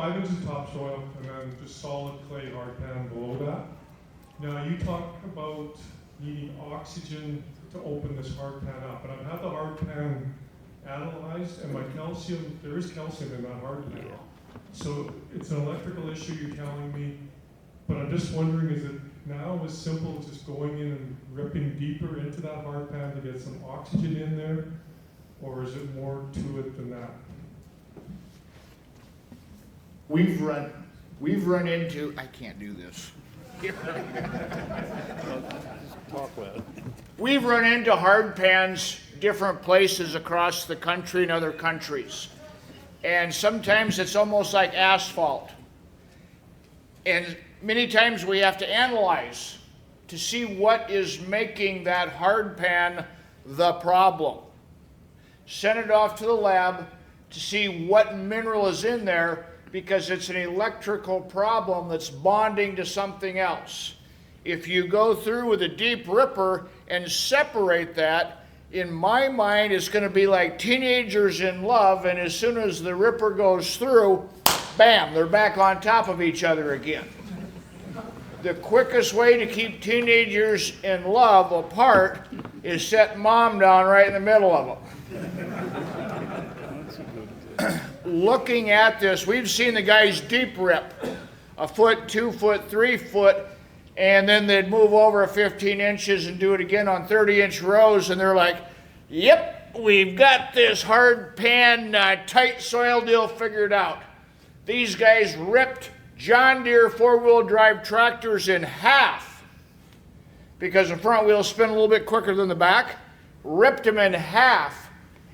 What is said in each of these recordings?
5 inches topsoil and then just solid clay hard pan below that. Now you talk about needing oxygen to open this hard pan up, and I've had the hard pan analyzed, and my calcium, there is calcium in that hard pan. So it's an electrical issue, you're telling me, but I'm just wondering, is it now as simple as just going in and ripping deeper into that hard pan to get some oxygen in there, or is it more to it than that? We've run into, I can't do this. We've run into hard pans different places across the country and other countries. And sometimes it's almost like asphalt. And many times we have to analyze to see what is making that hard pan the problem. Send it off to the lab to see what mineral is in there, because it's an electrical problem that's bonding to something else. If you go through with a deep ripper and separate that, in my mind, it's going to be like teenagers in love, and as soon as the ripper goes through, bam, they're back on top of each other again. The quickest way to keep teenagers in love apart is set mom down right in the middle of them. Looking at this, we've seen the guys deep rip 1 foot, 2 foot, 3 foot, and then they'd move over 15 inches and do it again on 30-inch rows, and they're like, yep, we've got this hard pan, tight soil deal figured out. These guys ripped John Deere 4-wheel drive tractors in half, because the front wheels spin a little bit quicker than the back, ripped them in half,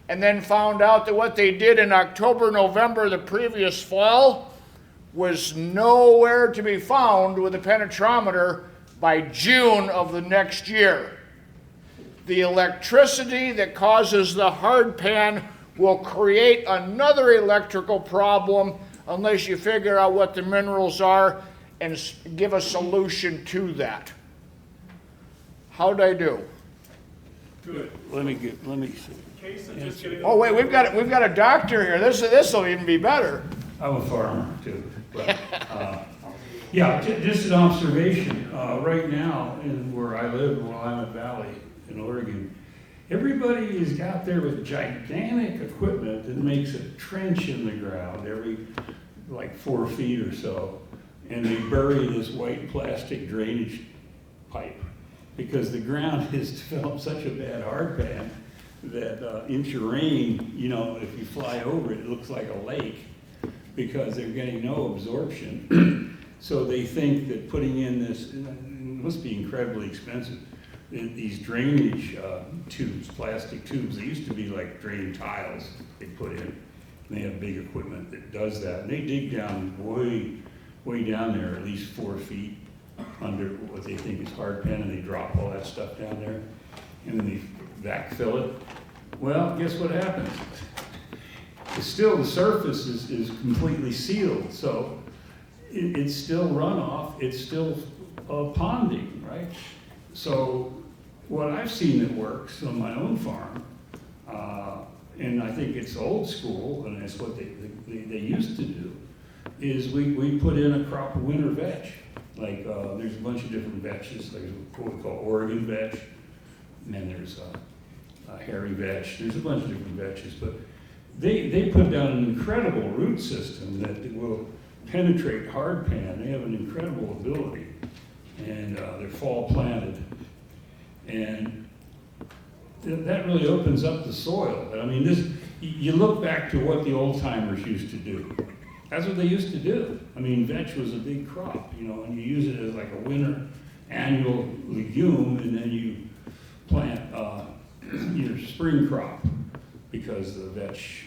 and then found out that what they did in October, November the previous fall was nowhere to be found with a penetrometer by June of the next year. The electricity that causes the hard pan will create another electrical problem unless you figure out what the minerals are and give a solution to that. How'd I do? Good. Let me see. Oh wait, we've got a doctor here. This will even be better. I'm a farmer too, but yeah, just an observation. Right now, in where I live, in Willamette Valley in Oregon, everybody is out there with gigantic equipment that makes a trench in the ground every like 4 feet or so, and they bury this white plastic drainage pipe because the ground has developed such a bad hard pan that inch of rain, you know, if you fly over it, it looks like a lake because they're getting no absorption. So they think that putting in this, it must be incredibly expensive, these drainage tubes, plastic tubes. They used to be like drain tiles they put in. They have big equipment that does that. And they dig down way down there, at least 4 feet under what they think is hard pan, and they drop all that stuff down there. And then they backfill it. Well, guess what happens? Still, the surface is completely sealed, so it's still runoff, it's still ponding, right? So what I've seen that works on my own farm, and I think it's old school, and it's what they used to do, is we put in a crop of winter vetch. Like there's a bunch of different vetches. There's what we call Oregon vetch, and then there's hairy vetch. There's a bunch of different vetches, but they put down an incredible root system that will penetrate hard pan. They have an incredible ability, and they're fall planted, and that really opens up the soil. I mean, you look back to what the old timers used to do. That's what they used to do. I mean, vetch was a big crop, you know, and you use it as like a winter annual legume, and then you plant your spring crop because the vetch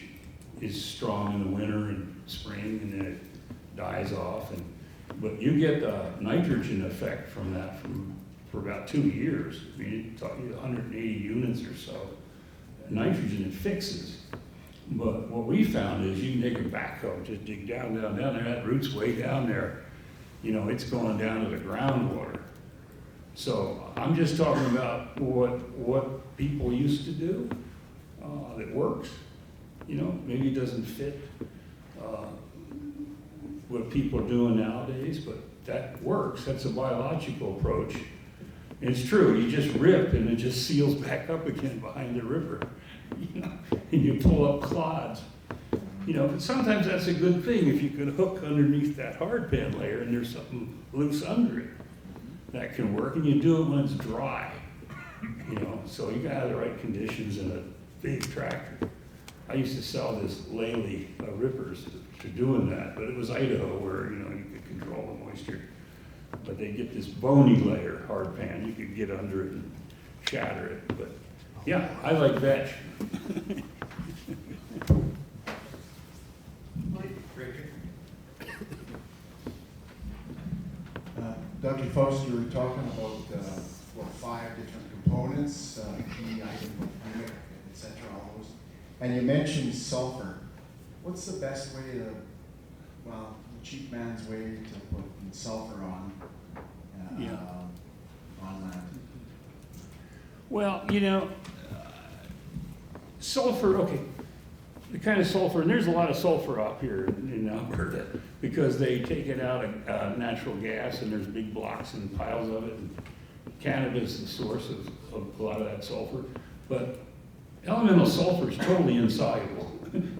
is strong in the winter and spring, and then it dies off. But you get the nitrogen effect from that for about 2 years. I mean, it's 180 units or so. Nitrogen it fixes. But what we found is you can take a backhoe, just dig down there. That root's way down there. You know, it's going down to the groundwater. So I'm just talking about what people used to do that works. You know, maybe it doesn't fit what people are doing nowadays, but that works. That's a biological approach. It's true, you just rip and it just seals back up again behind the ripper, you know, and you pull up clods. You know, but sometimes that's a good thing if you could hook underneath that hard pan layer and there's something loose under it. That can work, and you do it when it's dry, you know, so you gotta have the right conditions in a big tractor. I used to sell this Lely rippers to doing that, but it was Idaho where, you know, you could control the moisture. But they get this bony layer, hard pan, you could get under it and shatter it, but yeah, I like vetch. Dr. Faust, you were talking about, 5 different components, key item, unit, et cetera, all those. And you mentioned sulfur. What's the best way to, well, the cheap man's way to put sulfur on, on that? Well, you know, sulfur, okay, the kind of sulfur, and there's a lot of sulfur up here in Alberta because they take it out of natural gas and there's big blocks and piles of it. And Canada is the source of a lot of that sulfur. But elemental sulfur is totally insoluble.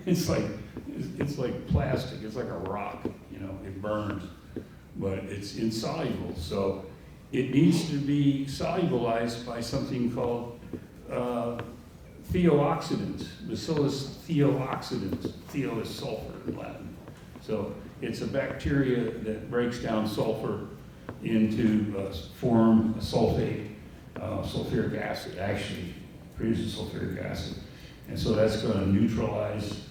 It's like plastic, it's like a rock, you know, it burns, but it's insoluble. So it needs to be solubilized by something called thiooxidants, Bacillus thiooxidans. Theo is sulfur in Latin. So it's a bacteria that breaks down sulfur into form a sulfate, sulfuric acid, actually produces sulfuric acid. And so that's going to neutralize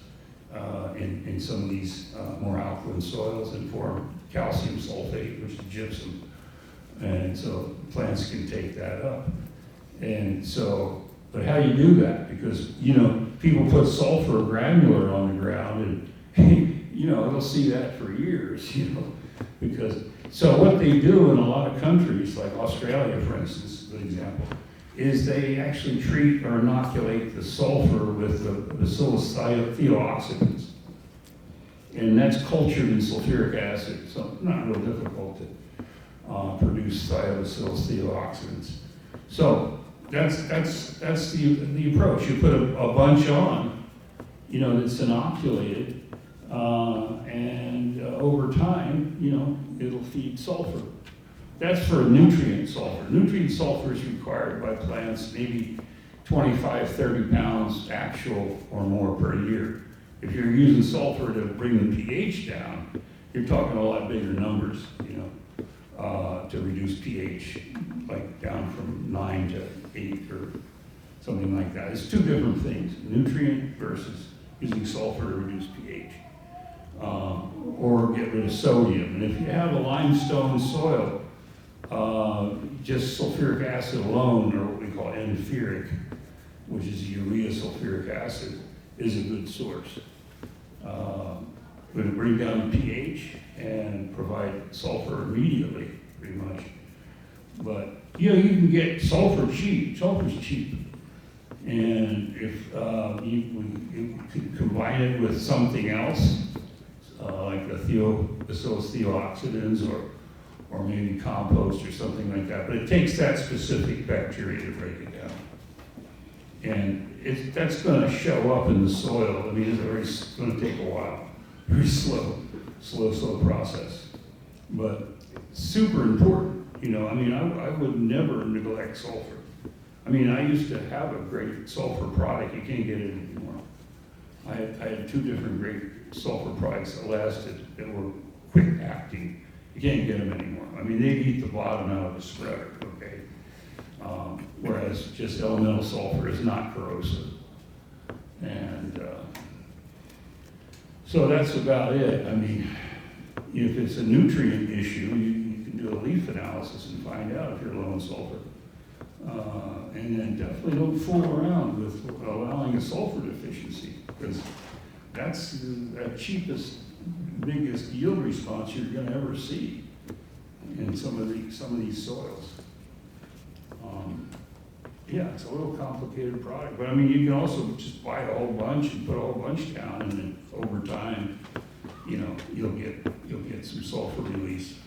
in some of these more alkaline soils and form calcium sulfate, which is gypsum. And so plants can take that up. And so, but how you do that? Because, you know, people put sulfur granular on the ground and, you know, they'll see that for years, you know, because, so what they do in a lot of countries, like Australia, for instance, an example, is they actually treat or inoculate the sulfur with the Bacillus thiooxidans. And that's cultured in sulfuric acid, so not real difficult to produce Bacillus thiooxidans. So that's the approach. You put a bunch on, you know, that's inoculated, and over time, you know, it'll feed sulfur. That's for nutrient sulfur. Nutrient sulfur is required by plants maybe 25, 30 pounds actual or more per year. If you're using sulfur to bring the pH down, you're talking a lot bigger numbers, you know, to reduce pH, like down from 9 to 8 or something like that. It's two different things, nutrient versus using sulfur to reduce pH. Or get rid of sodium. And if you have a limestone soil, just sulfuric acid alone, or what we call N-ferric, which is urea sulfuric acid, is a good source. It'll bring down the pH and provide sulfur immediately, pretty much. But, you know, you can get sulfur cheap. Sulfur's cheap. And if you could combine it with something else, like the Bacillus thiooxidans or maybe compost or something like that. But it takes that specific bacteria to break it down. And that's going to show up in the soil. I mean, it's going to take a while. Very slow process. But super important. You know, I mean, I would never neglect sulfur. I mean, I used to have a great sulfur product. You can't get it anymore. I had 2 different great sulfur products that lasted, that were quick acting. You can't get them anymore. I mean, they eat the bottom out of the spreader, okay? Whereas just elemental sulfur is not corrosive. And so that's about it. I mean, if it's a nutrient issue, you can do a leaf analysis and find out if you're low in sulfur. And then definitely don't fool around with allowing a sulfur deficiency, because that's the cheapest, biggest yield response you're going to ever see in some of these soils. Yeah, it's a little complicated product, but I mean, you can also just buy a whole bunch and put a whole bunch down, and then over time, you know, you'll get some sulfur release.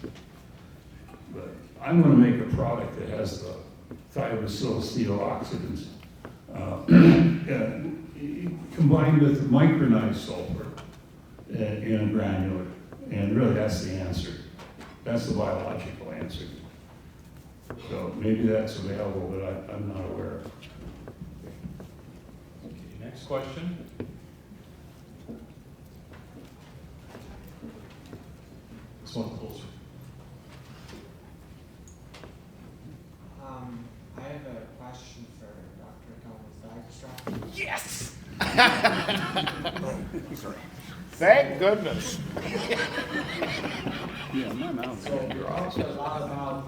But I'm gonna make a product that has the thiobacillocetoxins combined with micronized sulfur in granular. And really, that's the answer. That's the biological answer. So maybe that's available, but I'm not aware. Okay, next question. This one closer. I have a question for Dr. Thomas Dykstra. Yes! Thank goodness. Yeah, my mouth. So we talked a lot about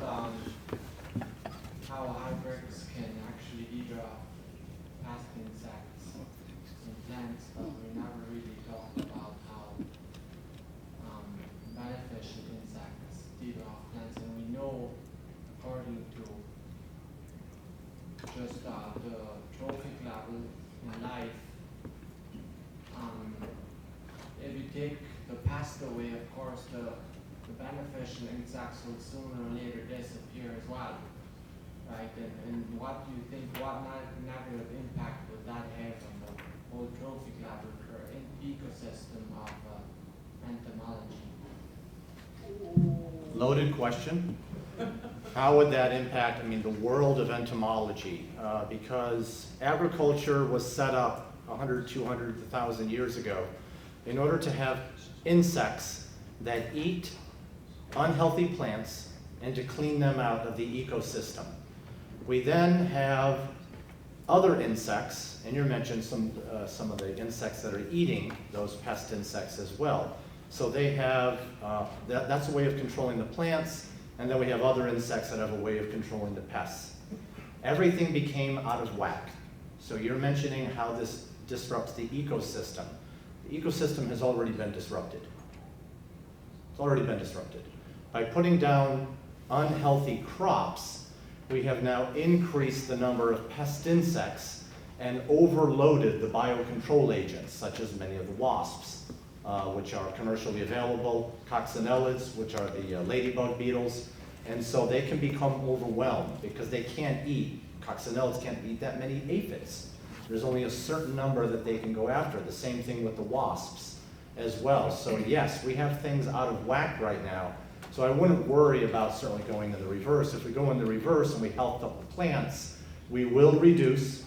how hybrids can actually eat past insects and plants, but we never really talked about how beneficial insects eat off plants. And we know, according to just the trophic level in life, if you take the pest away, of course, the beneficial insects will sooner or later disappear as well, right? And what do you think, what negative impact would that have on the whole trophic level or ecosystem of entomology? Loaded question. How would that impact, the world of entomology? Because agriculture was set up 100, 200, 1,000 years ago in order to have insects that eat unhealthy plants and to clean them out of the ecosystem. We then have other insects, and you mentioned some of the insects that are eating those pest insects as well. So they have, that's a way of controlling the plants, and then we have other insects that have a way of controlling the pests. Everything became out of whack. So you're mentioning how this disrupts the ecosystem. The ecosystem has already been disrupted. It's already been disrupted. By putting down unhealthy crops, we have now increased the number of pest insects and overloaded the biocontrol agents, such as many of the wasps, which are commercially available, coccinellids, which are the ladybug beetles, and so they can become overwhelmed because they can't eat, coccinellids can't eat that many aphids. There's only a certain number that they can go after. The same thing with the wasps as well. So yes, we have things out of whack right now. So I wouldn't worry about certainly going in the reverse. If we go in the reverse and we health up the plants, we will reduce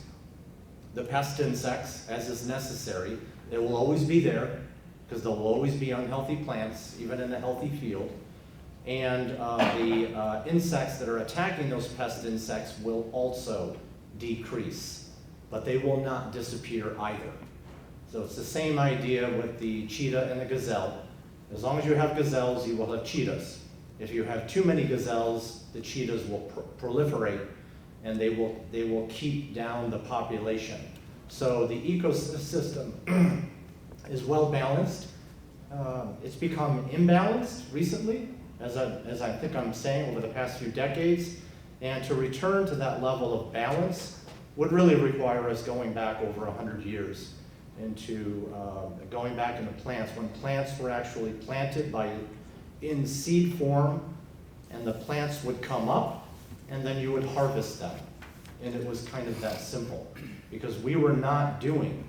the pest insects as is necessary. They will always be there because there will always be unhealthy plants, even in a healthy field. And the insects that are attacking those pest insects will also decrease, but they will not disappear either. So it's the same idea with the cheetah and the gazelle. As long as you have gazelles, you will have cheetahs. If you have too many gazelles, the cheetahs will proliferate and they will keep down the population. So the ecosystem is well balanced. It's become imbalanced recently, as I think I'm saying, over the past few decades. And to return to that level of balance would really require us going back over 100 years into going back into plants, when plants were actually planted in seed form, and the plants would come up, and then you would harvest them. And it was kind of that simple, because we were not doing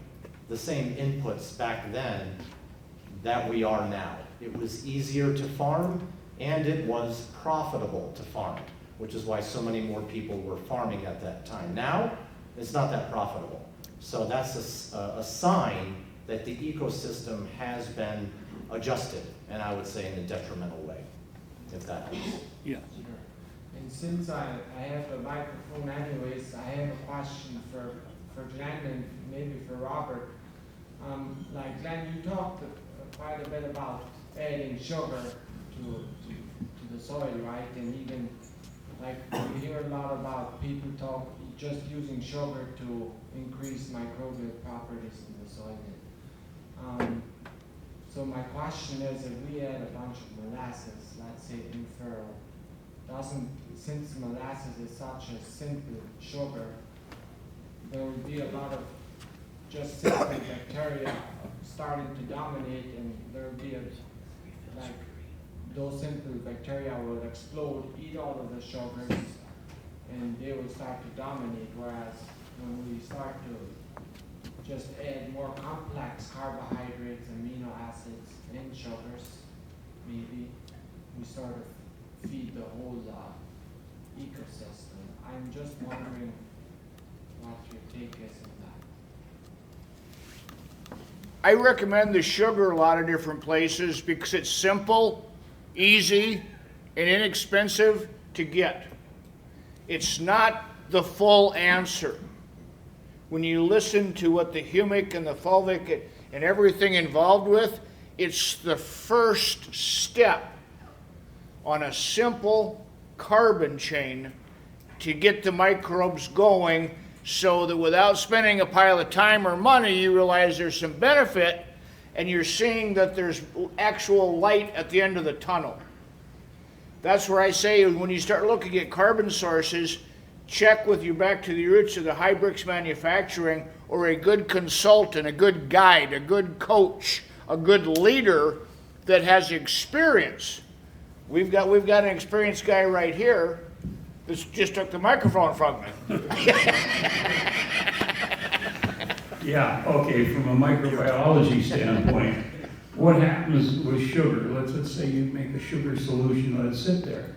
the same inputs back then that we are now. It was easier to farm, and it was profitable to farm, which is why so many more people were farming at that time. Now, it's not that profitable. So that's a sign that the ecosystem has been adjusted, and I would say in a detrimental way, if that helps. Yeah. Sure. And since I have a microphone anyways, I have a question for Glenn and maybe for Robert. Like Glenn, you talked quite a bit about adding sugar to the soil, right? And even like we hear a lot about people talk just using sugar to increase microbial properties in the soil. So my question is, if we add a bunch of molasses, let's say in furrow, since molasses is such a simple sugar, there will be a lot of just simple bacteria starting to dominate, and there'll be like those simple bacteria will explode, eat all of the sugars, and they will start to dominate. Whereas when we start to just add more complex carbohydrates, amino acids, and sugars, maybe we sort of feed the whole ecosystem. I'm just wondering what your take is on that. I recommend the sugar a lot of different places because it's simple, easy, and inexpensive to get. It's not the full answer. When you listen to what the humic and the fulvic and everything involved with, it's the first step on a simple carbon chain to get the microbes going, so that without spending a pile of time or money, you realize there's some benefit and you're seeing that there's actual light at the end of the tunnel. That's where I say when you start looking at carbon sources, check with you back to the roots of the Hybrix manufacturing, or a good consultant, a good guide, a good coach, a good leader that has experience. We've got an experienced guy right here that just took the microphone from me. Yeah, okay, from a microbiology standpoint, what happens with sugar? Let's say you make a sugar solution, let it sit there,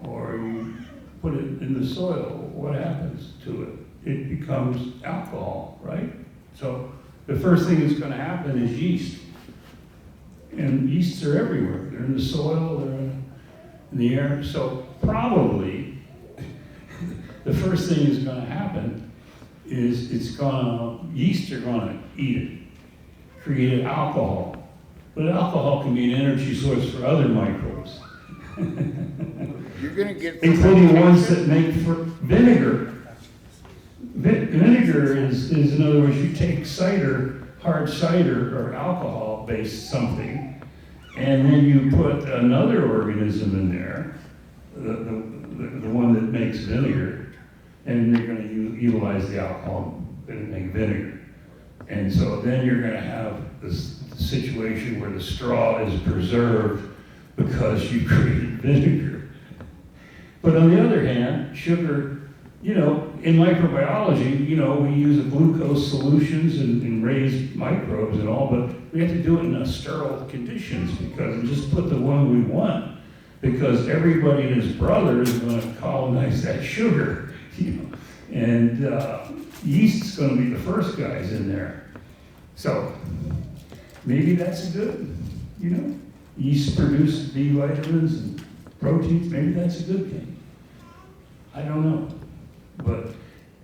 or you put it in the soil. What happens to it? It becomes alcohol, right? So the first thing that's going to happen is yeast. And yeasts are everywhere. They're in the soil, they're in the air. So probably the first thing that's going to happen is yeast are going to eat it, create alcohol. But alcohol can be an energy source for other microbes. You're going to get including ones that make for vinegar. Vinegar is, in other words, you take cider, hard cider or alcohol-based something, and then you put another organism in there, the one that makes vinegar, and they're going to utilize the alcohol and make vinegar. And so then you're going to have this situation where the straw is preserved because you created vinegar. But on the other hand, sugar, in microbiology, we use glucose solutions and raise microbes and all, but we have to do it in sterile conditions because we just put the one we want, because everybody and his brother is going to colonize that sugar, and yeast's going to be the first guys in there. So maybe that's good, yeast produce B vitamins and proteins, maybe that's a good thing. I don't know. But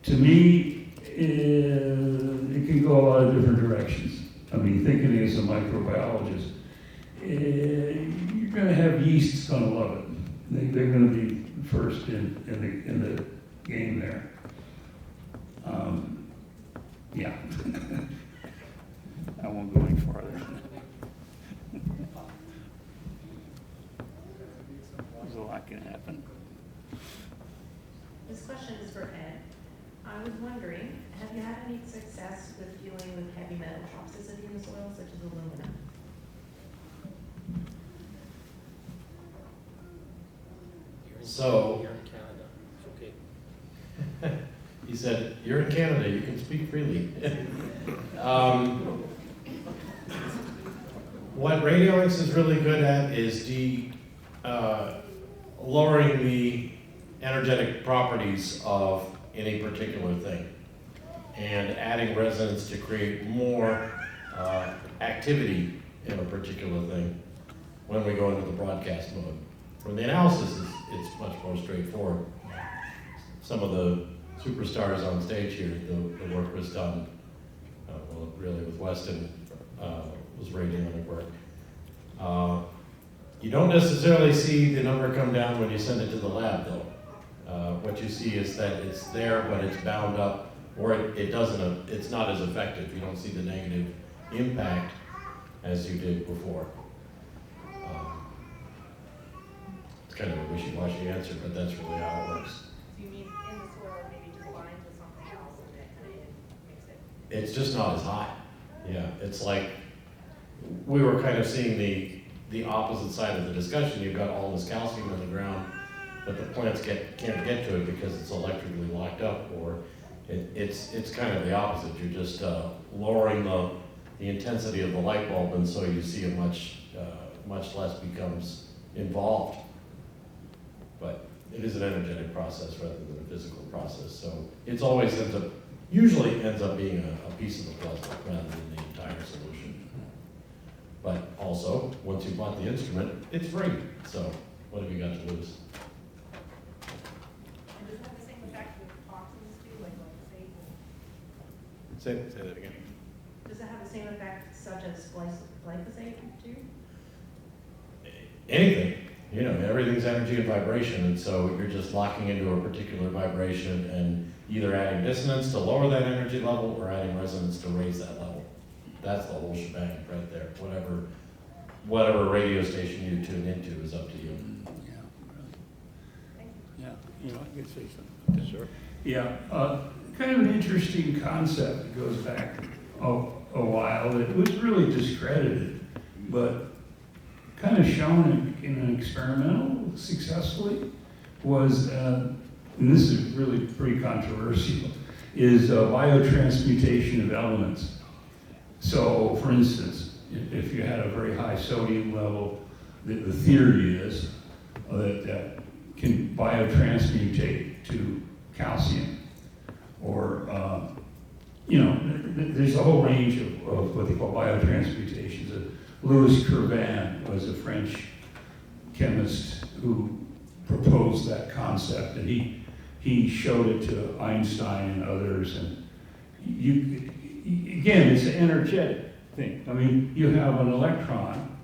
to me, it can go a lot of different directions. I mean, thinking as a microbiologist, you're going to have yeasts going to love it. They're going to be first in the game there. Yeah. I won't go any farther. There's a lot can happen. This question is for Ed. I was wondering, have you had any success with dealing with heavy metal toxicity in the soil, such as aluminum? So, You're in Canada, it's okay. he said, you're in Canada, you can speak freely. What radioics is really good at is lowering the energetic properties of any particular thing and adding resonance to create more activity in a particular thing when we go into the broadcast mode. For the analysis, it's much more straightforward. Some of the superstars on stage here, the work was done, really with Weston, was radionic work. You don't necessarily see the number come down when you send it to the lab, though. What you see is that it's there, but it's bound up, or it's not as effective. You don't see the negative impact as you did before. It's kind of a wishy-washy answer, but that's really how it works. Do you mean in the soil, maybe combined with something else and that kind of makes it's just not as high. Yeah, it's like, we were kind of seeing the opposite side of the discussion. You've got all this calcium in the ground, but the plants can't get to it because it's electrically locked up, or it's kind of the opposite. You're just lowering the intensity of the light bulb, and so you see a much less becomes involved. But it is an energetic process rather than a physical process, so it's always usually ends up being a piece of the puzzle rather than the entire solution. But also, once you've bought the instrument, it's free, so what have you got to lose? And does it have the same effect with toxins too, like glyphosate? Say that again. Does it have the same effect such as glyphosate too? Anything, everything's energy and vibration, and so you're just locking into a particular vibration and either adding dissonance to lower that energy level or adding resonance to raise that level. That's the whole shebang right there. Whatever radio station you tune into is up to you. Yeah, I could say something. Sure. Yeah, kind of an interesting concept that goes back a while. It was really discredited, but kind of shown in an experimental successfully was, and this is really pretty controversial, is biotransmutation of elements. So, for instance, if you had a very high sodium level, the theory is that can biotransmutate to calcium, or there's a whole range of what they call biotransmutations. Louis Curvan was a French chemist who proposed that concept, and he showed it to Einstein and others. And again, it's an energetic thing. I mean, you have an electron,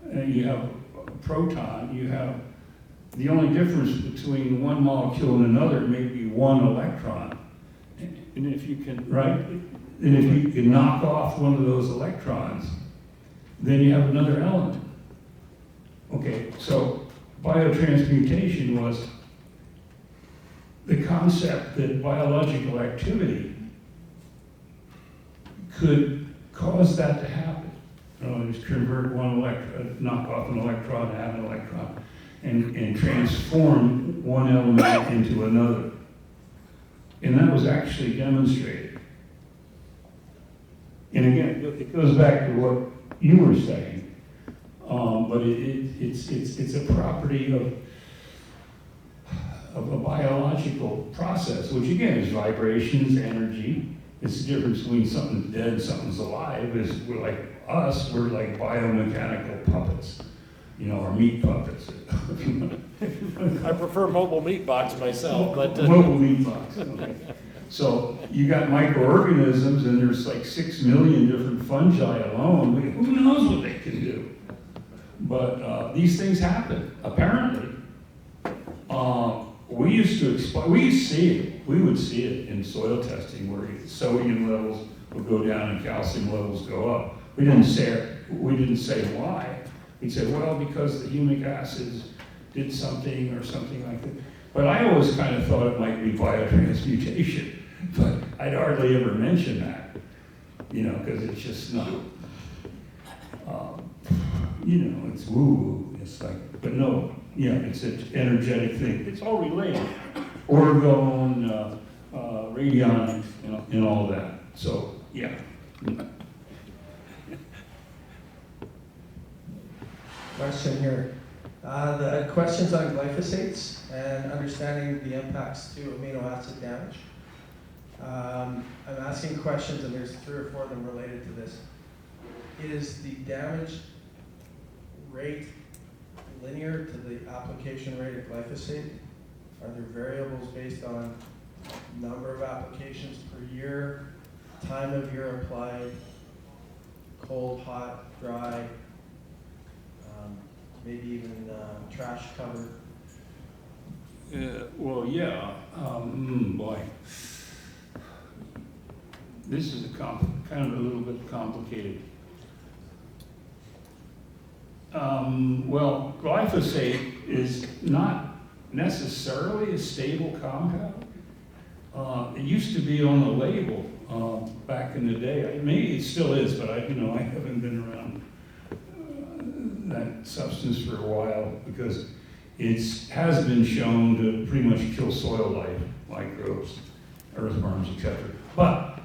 and you have a proton. You have the only difference between one molecule and another may be one electron. And if you can, right? And if you can knock off one of those electrons, then you have another element. Okay, so biotransmutation was the concept that biological activity could cause that to happen. Just convert one electron, knock off an electron, add an electron, and transform one element into another. And that was actually demonstrated. And again, it goes back to what you were saying, but it's a property of a biological process, which again is vibrations, energy. It's the difference between something's dead and something's alive. Is we're like us, we're like biomechanical puppets, or meat puppets. I prefer mobile meat box myself, but mobile meat box. Okay. So you got microorganisms, and there's like 6 million different fungi alone. Who knows what they can do? But these things happen, apparently. We used to see it. We would see it in soil testing where sodium levels would go down and calcium levels go up. We didn't say why. We'd say, well, because the humic acids did something or something like that. But I always kind of thought it might be biotransmutation. But I'd hardly ever mention that, because it's just not, it's woo-woo. It's like, but no, it's an energetic thing. It's all related. Orgone, radionics, and all that. So, yeah. Question here. The questions on glyphosates and understanding the impacts to amino acid damage. I'm asking questions, and there's 3 or 4 of them related to this. Is the damage rate linear to the application rate of glyphosate? Are there variables based on number of applications per year, time of year applied, cold, hot, dry, maybe even trash cover? Well, yeah. Boy. This is kind of a little bit complicated. Well, glyphosate is not necessarily a stable compound. It used to be on the label back in the day. Maybe it still is, but I haven't been around that substance for a while because it has been shown to pretty much kill soil life, microbes, earthworms, etc. But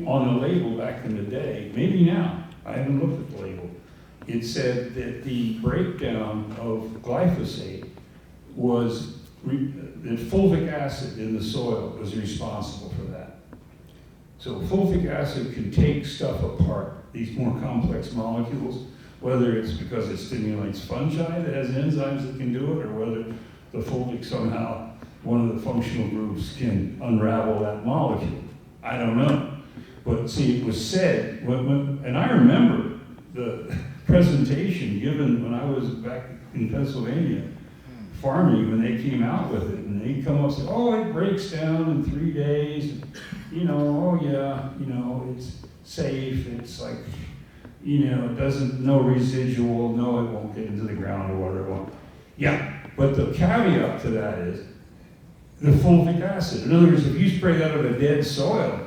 on the label back in the day, maybe now, I haven't looked at the label, it said that the breakdown of glyphosate was that fulvic acid in the soil was responsible for that. So fulvic acid can take stuff apart, these more complex molecules, whether it's because it stimulates fungi that has enzymes that can do it, or whether the fulvic somehow, one of the functional groups can unravel that molecule. I don't know. But see, it was said, and I remember the presentation given when I was back in Pennsylvania, farming, when they came out with it, and they come up and say, oh, it breaks down in 3 days, oh yeah, it's safe, it's like, it doesn't, no residual, no, it won't get into the ground or whatever it won't. Yeah, but the caveat to that is the fulvic acid. In other words, if you spray that on a dead soil,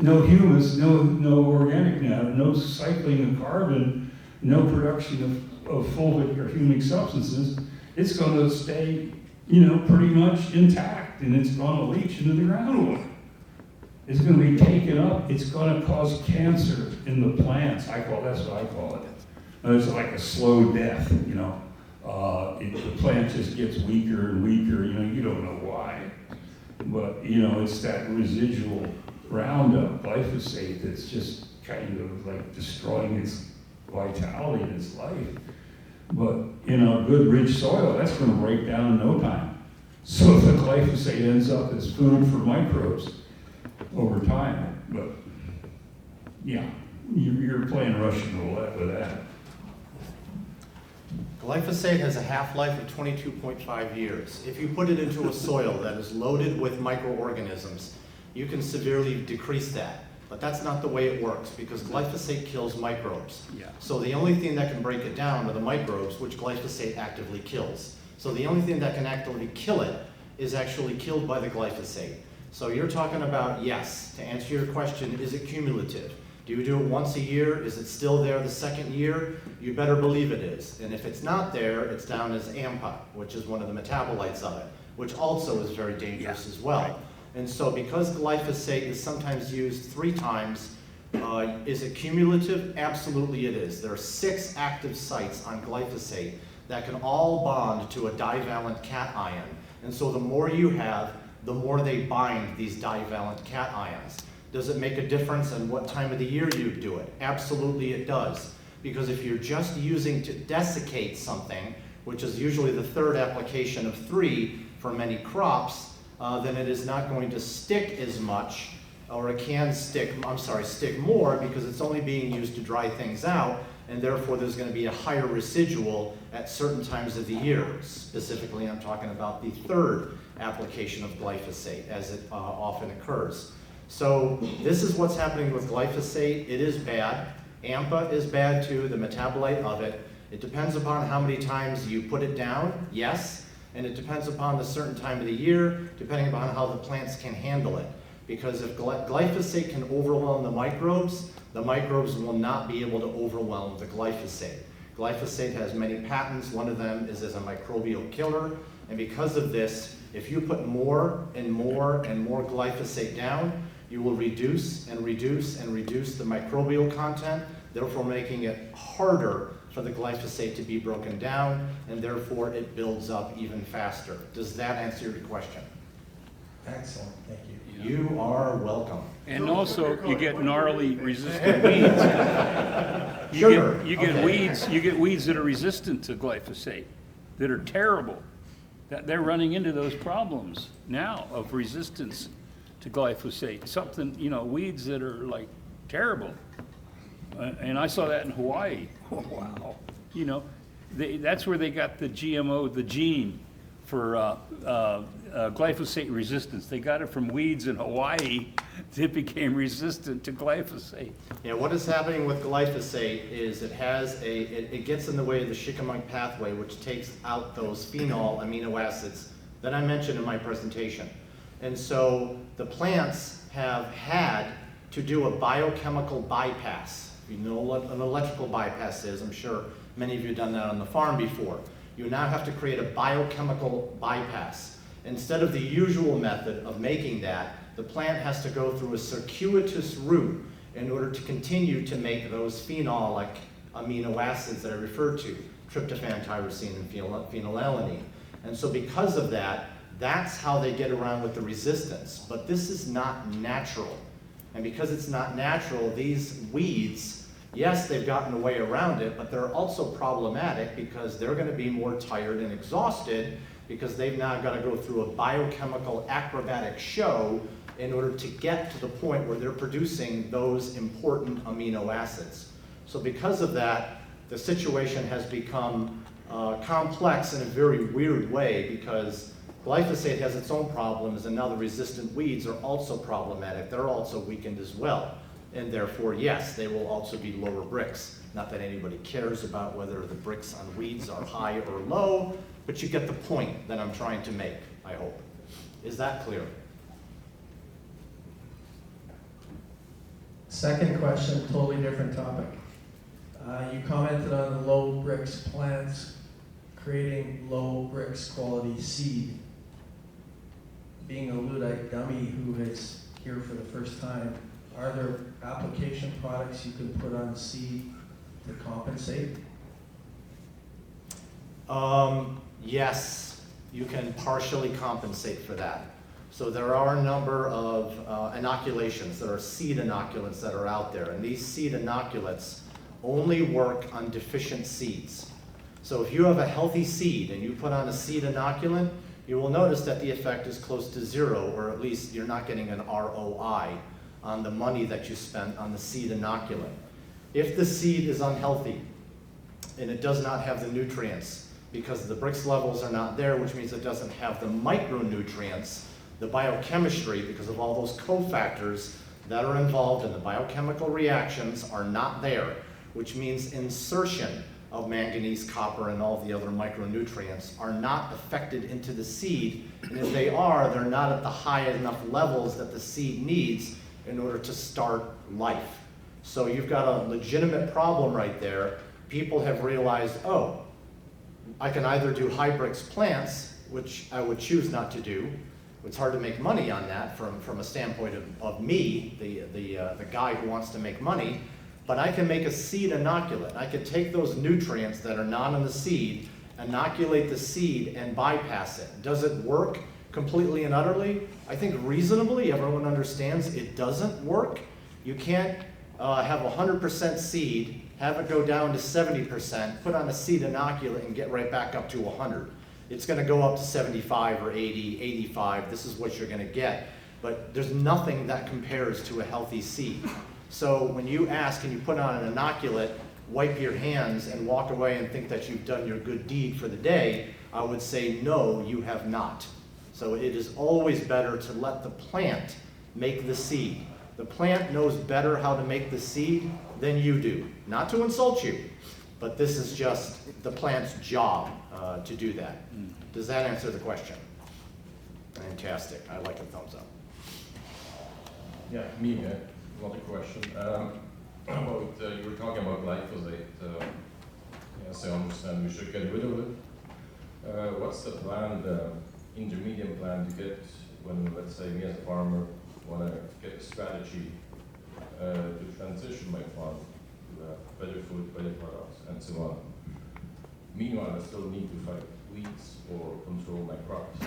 no humus, no organic matter, no cycling of carbon, no production of fulvic or humic substances, it's going to stay, pretty much intact, and it's going to leach into the groundwater. It's going to be taken up. It's going to cause cancer in the plants. That's what I call it. It's like a slow death. The plant just gets weaker and weaker. You don't know why, but it's that residual Roundup, glyphosate, that's just kind of like destroying its vitality and its life. But in a good rich soil, that's going to break down in no time. So the glyphosate ends up as food for microbes over time. But yeah, you're playing Russian roulette with that. Glyphosate has a half-life of 22.5 years. If you put it into a soil that is loaded with microorganisms, you can severely decrease that. But that's not the way it works, because glyphosate kills microbes. Yeah. So the only thing that can break it down are the microbes, which glyphosate actively kills. So the only thing that can actively kill it is actually killed by the glyphosate. So you're talking about, yes, to answer your question, is it cumulative? Do you do it once a year? Is it still there the second year? You better believe it is. And if it's not there, it's down as AMPA, which is one of the metabolites of it, which also is very dangerous as well. Right. And so because glyphosate is sometimes used 3 times, is it cumulative? Absolutely it is. There are 6 active sites on glyphosate that can all bond to a divalent cation. And so the more you have, the more they bind these divalent cations. Does it make a difference in what time of the year you do it? Absolutely it does. Because if you're just using to desiccate something, which is usually the 3rd application of 3 for many crops, then it is not going to stick as much, or it can stick more, because it's only being used to dry things out, and therefore there's going to be a higher residual at certain times of the year. Specifically, I'm talking about the 3rd application of glyphosate, as it often occurs. So this is what's happening with glyphosate. It is bad. AMPA is bad too, the metabolite of it. It depends upon how many times you put it down, yes, and it depends upon the certain time of the year, depending upon how the plants can handle it. Because if glyphosate can overwhelm the microbes will not be able to overwhelm the glyphosate. Glyphosate has many patents. One of them is as a microbial killer, and because of this, if you put more and more and more glyphosate down, you will reduce and reduce and reduce the microbial content, therefore making it harder for the glyphosate to be broken down, and therefore it builds up even faster. Does that answer your question? Excellent, thank you. You are welcome. And also, you get gnarly resistant weeds. You get weeds that are resistant to glyphosate, that are terrible. That they're running into those problems now of resistance to glyphosate. Weeds that are like terrible. And I saw that in Hawaii. Wow. That's where they got the GMO, the gene for glyphosate resistance. They got it from weeds in Hawaii that became resistant to glyphosate. Yeah, what is happening with glyphosate is it gets in the way of the shikimite pathway, which takes out those phenol amino acids that I mentioned in my presentation. And so the plants have had to do a biochemical bypass. You know what an electrical bypass is. I'm sure many of you have done that on the farm before. You now have to create a biochemical bypass. Instead of the usual method of making that, the plant has to go through a circuitous route in order to continue to make those phenolic amino acids that I referred to, tryptophan, tyrosine, and phenylalanine. And so because of that, that's how they get around with the resistance. But this is not natural. And because it's not natural, these weeds, yes, they've gotten a way around it, but they're also problematic because they're going to be more tired and exhausted because they've now got to go through a biochemical acrobatic show in order to get to the point where they're producing those important amino acids. So because of that, the situation has become complex in a very weird way because glyphosate has its own problems, and now the resistant weeds are also problematic. They're also weakened as well. And therefore, yes, they will also be lower bricks. Not that anybody cares about whether the bricks on weeds are high or low, but you get the point that I'm trying to make, I hope. Is that clear? Second question, totally different topic. You commented on the low bricks plants creating low bricks quality seed. Being a Luddite dummy who is here for the first time, are there application products you can put on seed to compensate? Yes, you can partially compensate for that. So there are a number of inoculations that are seed inoculants that are out there, and these seed inoculates only work on deficient seeds. So if you have a healthy seed and you put on a seed inoculant, you will notice that the effect is close to zero, or at least you're not getting an ROI on the money that you spent on the seed inoculant. If the seed is unhealthy and it does not have the nutrients because the brix levels are not there, which means it doesn't have the micronutrients, the biochemistry, because of all those cofactors that are involved in the biochemical reactions are not there, which means insertion of manganese, copper, and all the other micronutrients are not affected into the seed, and if they are, they're not at the high enough levels that the seed needs in order to start life. So you've got a legitimate problem right there. People have realized, oh, I can either do high brix plants, which I would choose not to do. It's hard to make money on that from a standpoint of me, the guy who wants to make money, but I can make a seed inoculant. I could take those nutrients that are not in the seed, inoculate the seed, and bypass it. Does it work completely and utterly? I think reasonably everyone understands it doesn't work. You can't have 100% seed, have it go down to 70%, put on a seed inoculant, and get right back up to 100. It's going to go up to 75 or 80, 85. This is what you're going to get. But there's nothing that compares to a healthy seed. So when you ask, can you put on an inoculant, wipe your hands, and walk away and think that you've done your good deed for the day, I would say no, you have not. So it is always better to let the plant make the seed. The plant knows better how to make the seed than you do. Not to insult you, but this is just the plant's job to do that. Does that answer the question? Fantastic. I like a thumbs up. Yeah, me, another question. About, you were talking about glyphosate. Yes, I understand we should get rid of it. What's the plan, the intermediate plan to get when, let's say, me as a farmer want to get a strategy to transition my farm to better food, better products, and so on. Meanwhile, I still need to fight weeds or control my crops.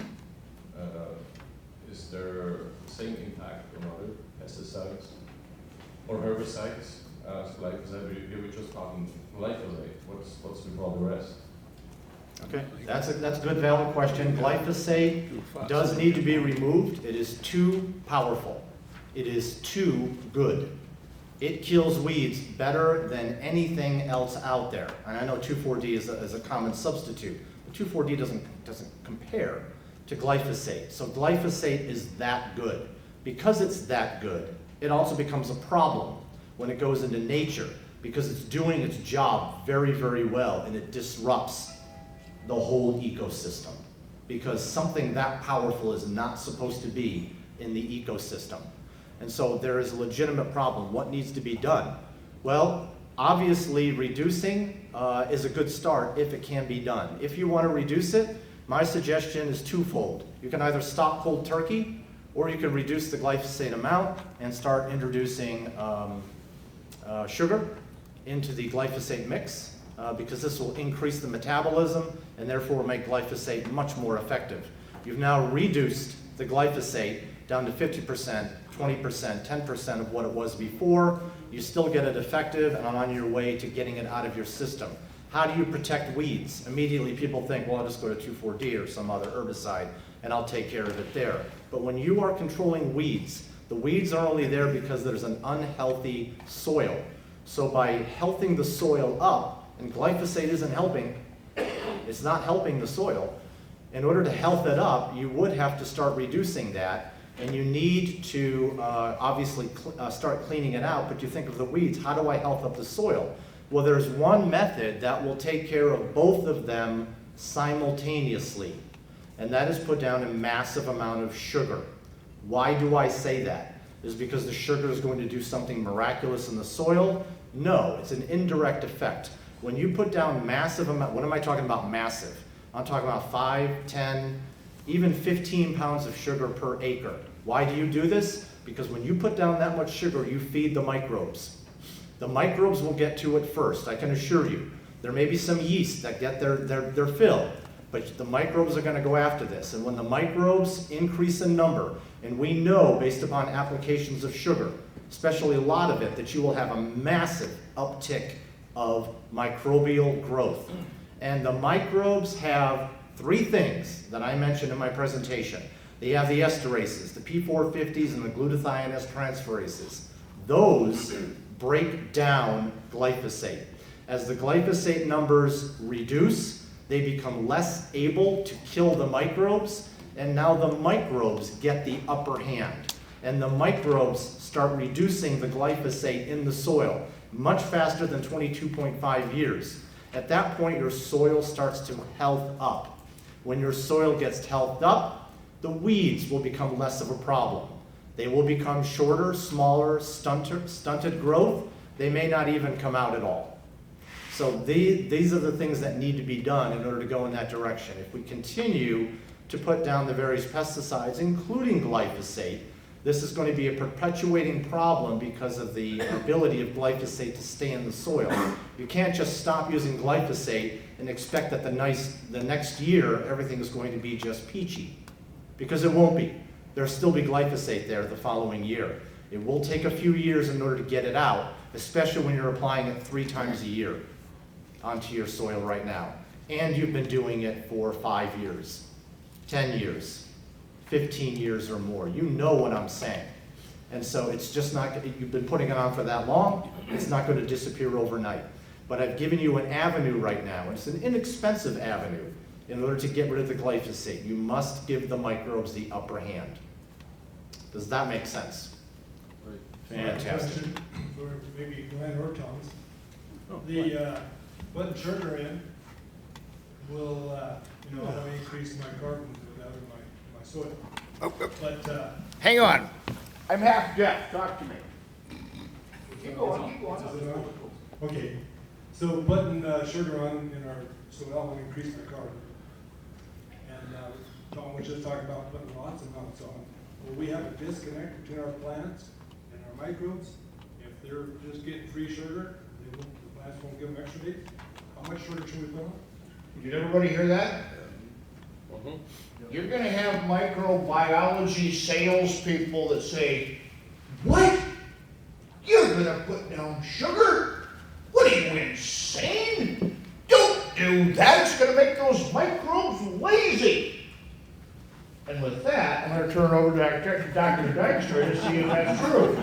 Is there the same impact on other pesticides or herbicides as glyphosate? We were just talking glyphosate. What's with all the rest? Okay, that's a good, valid question. Glyphosate does need to be removed. It is too powerful. It is too good. It kills weeds better than anything else out there. And I know 2,4-D is a common substitute, but 2,4-D doesn't compare to glyphosate. So glyphosate is that good. Because it's that good, it also becomes a problem when it goes into nature because it's doing its job very, very well and it disrupts the whole ecosystem. because something that powerful is not supposed to be in the ecosystem. And so there is a legitimate problem. What needs to be done? Well, obviously reducing is a good start if it can be done. If you want to reduce it, my suggestion is twofold. You can either stop cold turkey, or you can reduce the glyphosate amount and start introducing sugar into the glyphosate mix, because this will increase the metabolism and therefore make glyphosate much more effective. You've now reduced the glyphosate down to 50%, 20%, 10% of what it was before. You still get it effective and on your way to getting it out of your system. How do you protect weeds? Immediately people think, well, I'll just go to 2,4-D or some other herbicide and I'll take care of it there. But when you are controlling weeds, the weeds are only there because there's an unhealthy soil. So by healthing the soil up, and glyphosate isn't helping, it's not helping the soil. In order to health it up, you would have to start reducing that, and you need to obviously start cleaning it out, but you think of the weeds, how do I health up the soil? Well, there's one method that will take care of both of them simultaneously, and that is put down a massive amount of sugar. Why do I say that? Is it because the sugar is going to do something miraculous in the soil? No, it's an indirect effect. When you put down massive amount, what am I talking about massive? I'm talking about 5, 10, even 15 pounds of sugar per acre. Why do you do this? Because when you put down that much sugar, you feed the microbes. The microbes will get to it first, I can assure you. There may be some yeast that get their fill, but the microbes are going to go after this. And when the microbes increase in number, and we know based upon applications of sugar, especially a lot of it, that you will have a massive uptick of microbial growth. And the microbes have 3 things that I mentioned in my presentation. They have the esterases, the P450s and the glutathione transferases. Those break down glyphosate. As the glyphosate numbers reduce, they become less able to kill the microbes, and now the microbes get the upper hand. And the microbes start reducing the glyphosate in the soil much faster than 22.5 years. At that point, your soil starts to health up. When your soil gets healthed up, the weeds will become less of a problem. They will become shorter, smaller, stunted growth. They may not even come out at all. So these are the things that need to be done in order to go in that direction. If we continue to put down the various pesticides, including glyphosate, this is going to be a perpetuating problem because of the ability of glyphosate to stay in the soil. You can't just stop using glyphosate and expect that the next year everything is going to be just peachy, because it won't be. There'll still be glyphosate there the following year. It will take a few years in order to get it out, especially when you're applying it 3 times a year onto your soil right now. And you've been doing it for 5 years, 10 years, 15 years or more. You know what I'm saying. And so it's just not, you've been putting it on for that long, it's not going to disappear overnight. But I've given you an avenue right now, and it's an inexpensive avenue in order to get rid of the glyphosate. You must give the microbes the upper hand. Does that make sense? Right. Fantastic. Question for maybe Glenn or Thomas. The putting sugar in will, that'll increase my carbon out of my soil. But Hang on. I'm half deaf. Talk to me. Keep going, keep going. okay, so putting sugar on in our soil will increase my carbon. And Tom was just talking about putting lots of amounts on. Will we have a disconnect between our plants and our microbes? If they're just getting free sugar, the plants won't give them extra days? How much sugar should we put on? Did everybody hear that? You're gonna have microbiology salespeople that say, what? You're gonna put down sugar? What are you, insane? Don't do that, it's gonna make those microbes lazy. And with that, I'm gonna turn over to Dr. Dykstra to see if that's true.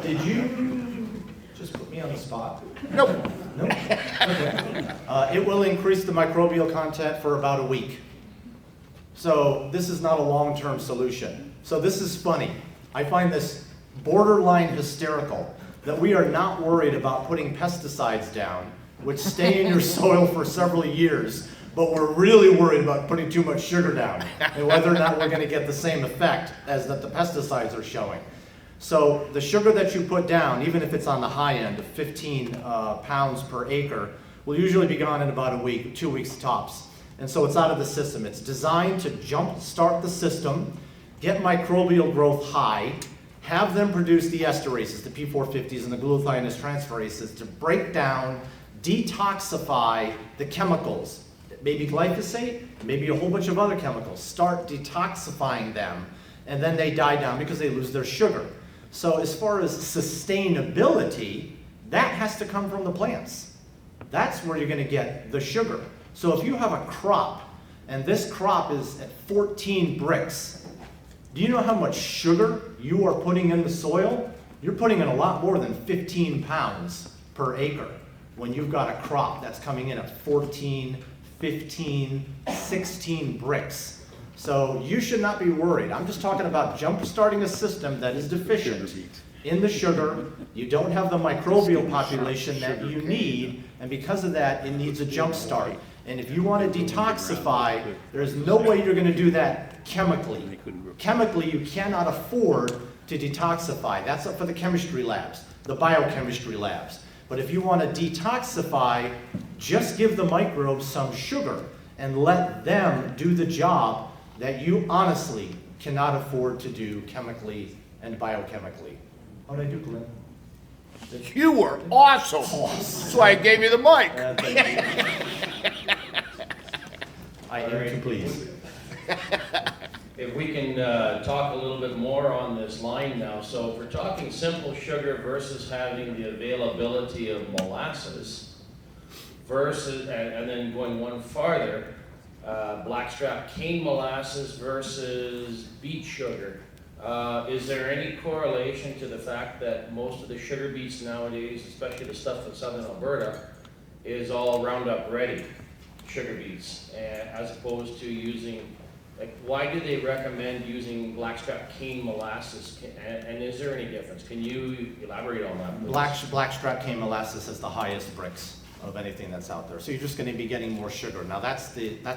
Did you just put me on the spot? Nope. Nope. Okay. It will increase the microbial content for about a week. So this is not a long-term solution. So this is funny. I find this borderline hysterical that we are not worried about putting pesticides down, which stay in your soil for several years, but we're really worried about putting too much sugar down and whether or not we're going to get the same effect as that the pesticides are showing. So the sugar that you put down, even if it's on the high end of 15 pounds per acre, will usually be gone in about a week, 2 weeks tops. And so it's out of the system. It's designed to jump start the system, get microbial growth high, have them produce the esterases, the P450s and the glutathione transferases, to break down, detoxify the chemicals. Maybe glyphosate, maybe a whole bunch of other chemicals. Start detoxifying them, and then they die down because they lose their sugar. So as far as sustainability, that has to come from the plants. That's where you're going to get the sugar. So if you have a crop, and this crop is at 14 bricks, do you know how much sugar you are putting in the soil? You're putting in a lot more than 15 pounds per acre when you've got a crop that's coming in at 14, 15, 16 bricks. So you should not be worried. I'm just talking about jump-starting a system that is deficient in the sugar. You don't have the microbial population that you need, and because of that, it needs a jump start. And if you want to detoxify, there's no way you're going to do that chemically. Chemically, you cannot afford to detoxify. That's up for the chemistry labs, the biochemistry labs. But if you want to detoxify, just give the microbes some sugar and let them do the job that you honestly cannot afford to do chemically and biochemically. How did I do, Glenn? You were awesome. That's why I gave you the mic. I am too pleased. If we can talk a little bit more on this line now. So if we're talking simple sugar versus having the availability of molasses versus, and then going one farther, blackstrap cane molasses versus beet sugar. Is there any correlation to the fact that most of the sugar beets nowadays, especially the stuff in southern Alberta, is all Roundup ready sugar beets, as opposed to using, like, why do they recommend using blackstrap cane molasses? And is there any difference? Can you elaborate on that, please? Blackstrap cane molasses has the highest bricks of anything that's out there. So you're just going to be getting more sugar. Now that's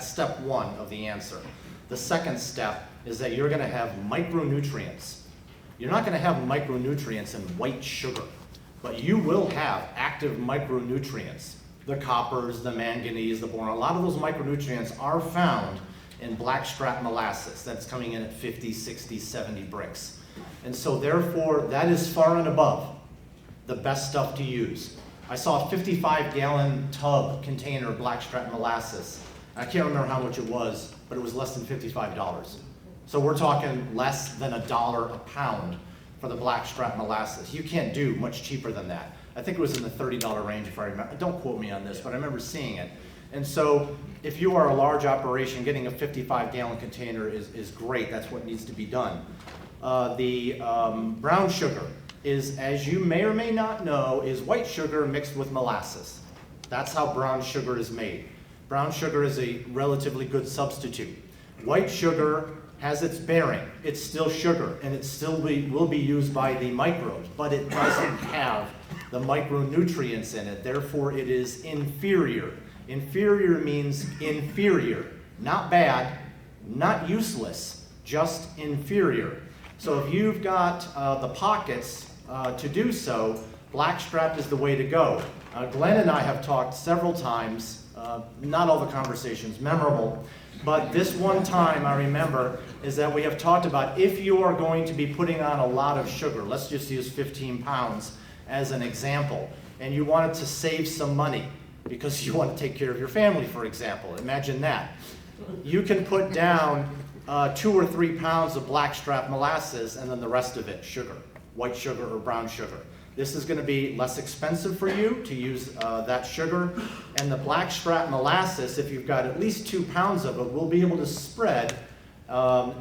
step one of the answer. The second step is that you're going to have micronutrients. You're not going to have micronutrients in white sugar, but you will have active micronutrients. The coppers, the manganese, the boron, a lot of those micronutrients are found in blackstrap molasses. That's coming in at 50, 60, 70 bricks. And so therefore, that is far and above the best stuff to use. I saw a 55-gallon tub container of blackstrap molasses. I can't remember how much it was, but it was less than $55. So we're talking less than $1 a pound for the blackstrap molasses. You can't do much cheaper than that. I think it was in the $30 range if I remember. Don't quote me on this, but I remember seeing it. And so if you are a large operation, getting a 55-gallon container is great. That's what needs to be done. The brown sugar is, as you may or may not know, is white sugar mixed with molasses. That's how brown sugar is made. Brown sugar is a relatively good substitute. White sugar has its bearing. It's still sugar, and it still will be used by the microbes, but it doesn't have the micronutrients in it. Therefore, it is inferior. Inferior means inferior, not bad, not useless, just inferior. So if you've got the pockets to do so, blackstrap is the way to go. Glenn and I have talked several times, not all the conversations memorable, but this one time I remember is that we have talked about if you are going to be putting on a lot of sugar, let's just use 15 pounds as an example, and you wanted to save some money because you want to take care of your family, for example. Imagine that. You can put down 2 or 3 pounds of blackstrap molasses and then the rest of it sugar, white sugar or brown sugar. This is going to be less expensive for you to use that sugar, and the blackstrap molasses, if you've got at least 2 pounds of it, will be able to spread and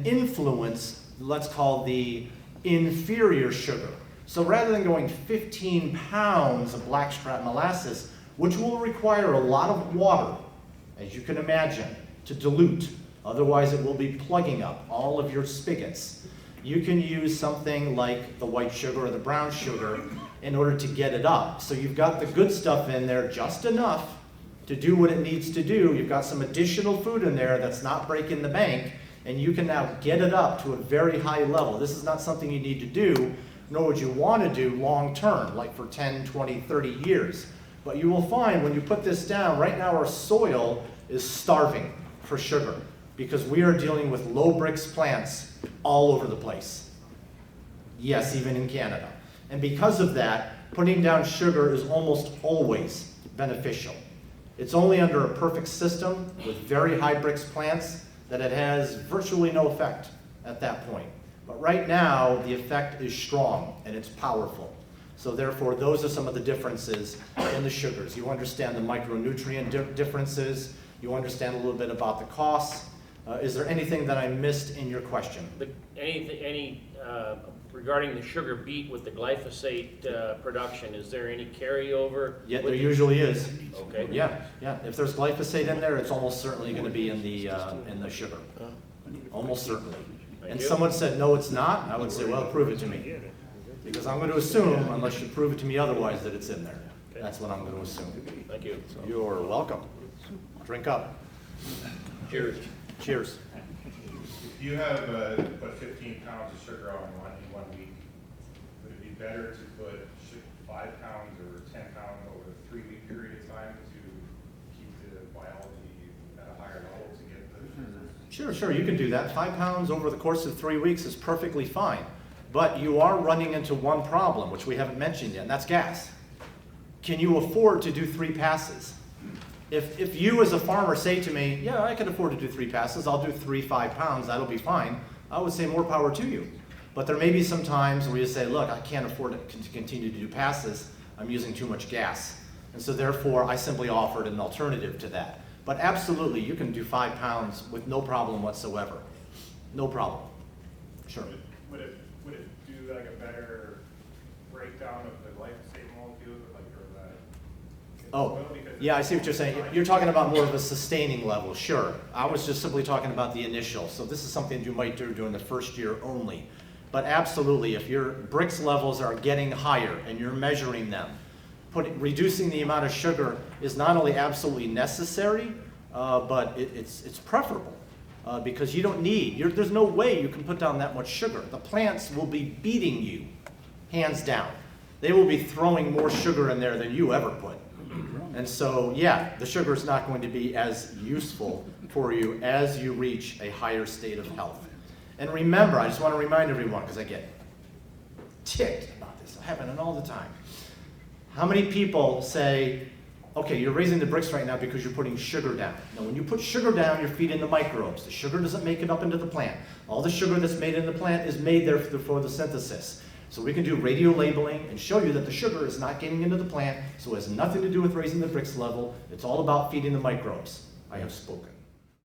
influence, let's call the inferior sugar. So rather than going 15 pounds of blackstrap molasses, which will require a lot of water, as you can imagine, to dilute, otherwise it will be plugging up all of your spigots. you can use something like the white sugar or the brown sugar in order to get it up. So you've got the good stuff in there just enough to do what it needs to do. You've got some additional food in there that's not breaking the bank, and you can now get it up to a very high level. This is not something you need to do, nor would you want to do long term, like for 10, 20, 30 years. But you will find when you put this down, right now our soil is starving for sugar because we are dealing with low Brix plants all over the place. Yes, even in Canada. And because of that, putting down sugar is almost always beneficial. It's only under a perfect system with very high Brix plants that it has virtually no effect at that point. But right now, the effect is strong and it's powerful. So therefore, those are some of the differences in the sugars. You understand the micronutrient differences. You understand a little bit about the costs. Is there anything that I missed in your question? Regarding the sugar beet with the glyphosate production, is there any carryover? Yeah, there usually is. Okay. Yeah. If there's glyphosate in there, it's almost certainly going to be in the sugar. Almost certainly. And someone said, no, it's not. I would say, well, prove it to me. Because I'm going to assume, unless you prove it to me otherwise, that it's in there. That's what I'm going to assume. Thank you. You're welcome. Drink up. Cheers. Cheers. If you have put 15 pounds of sugar on in 1 week, would it be better to put 5 pounds or 10 pounds over a 3-week period of time to keep the biology at a higher level to get the Sure, you can do that. 5 pounds over the course of 3 weeks is perfectly fine. But you are running into one problem, which we haven't mentioned yet, and that's gas. Can you afford to do 3 passes? If you as a farmer say to me, yeah, I can afford to do 3 passes, I'll do 3 5 pounds, that'll be fine, I would say more power to you. But there may be some times where you say, look, I can't afford to continue to do passes, I'm using too much gas. And so therefore, I simply offered an alternative to that. But absolutely, you can do 5 pounds with no problem whatsoever. No problem. Sure. Would it do like a better breakdown of the glyphosate molecules, like Oh, yeah, I see what you're saying. You're talking about more of a sustaining level, sure. I was just simply talking about the initial. So this is something you might do during the first year only. But absolutely, if your Brix levels are getting higher and you're measuring them, reducing the amount of sugar is not only absolutely necessary, but it's preferable. Because you don't need, there's no way you can put down that much sugar. The plants will be beating you, hands down. They will be throwing more sugar in there than you ever put. And so, yeah, the sugar is not going to be as useful for you as you reach a higher state of health. And remember, I just want to remind everyone, because I get ticked about this, I happen it all the time. How many people say, okay, you're raising the Brix right now because you're putting sugar down. Now, when you put sugar down, you're feeding the microbes. The sugar doesn't make it up into the plant. All the sugar that's made in the plant is made there for the synthesis. So we can do radio labeling and show you that the sugar is not getting into the plant, so it has nothing to do with raising the Brix level. It's all about feeding the microbes. I have spoken.